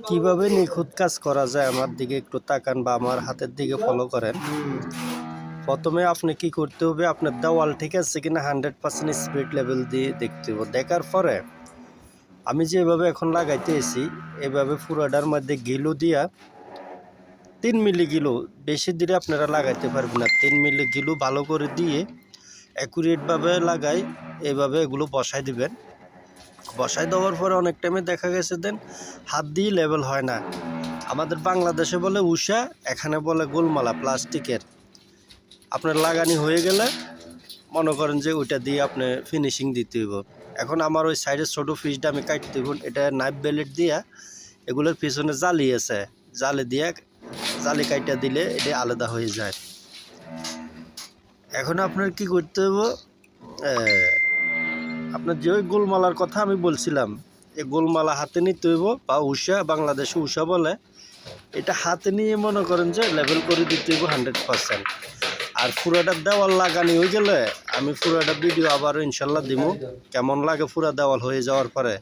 কিভাবে নিখুঁত কাজ করা যায় আমার দিকে একটু তাকান বা আমার হাতের দিকে ফলো করেন। প্রথমে আপনি কি করতে হবে, আপনার দেওয়াল ঠিক আছে কিনা 100% স্পিড লেভেল দিয়ে দেখতে হবে। দেখার পরে আমি যেভাবে এখন লাগাইতে এসি এভাবে পুরাটার মধ্যে গিলু দিয়া 3 মিলি গিলু, বেশি দিলে আপনারা লাগাইতে পারবেন না। 3 মিলি গিলু ভালো করে দিয়ে অ্যাকুরেটভাবে লাগাই এভাবে এগুলো বসাই দিবেন। বসাই দেওয়ার পরে অনেক টাইমে দেখা গেছে দেন হাত দিয়ে লেভেল হয় না। আমাদের বাংলাদেশে বলে উষা, এখানে বলে গোলমালা প্লাস্টিকের। আপনার লাগানি হয়ে গেলে মনে করেন যে ওইটা দিয়ে আপনি ফিনিশিং দিতে হইব। এখন আমার ওই সাইডের ছোটো ফিসটা আমি কাটতে হইব, এটা নাইফ ব্লেড দিয়া এগুলোর পিছনে জালি আছে, জালি দিয়ে জালি কাইটা দিলে এটা আলাদা হয়ে যায়। এখন আপনার কি করতে হইব, আপনার যে ওই গোলমালার কথা আমি বলছিলাম, এই গোলমালা হাতে নিতে হইব বা উষা, বাংলাদেশে উষা বলে, এটা হাতে নিয়ে মনে করেন যে লেভেল করে দিতে হইব 100%। আর পুরাটা দেওয়াল লাগানি হয়ে গেলে আমি পুরাটা ভিডিও আবারও ইনশাল্লাহ দিব, কেমন লাগে পুরা দেওয়াল হয়ে যাওয়ার পরে।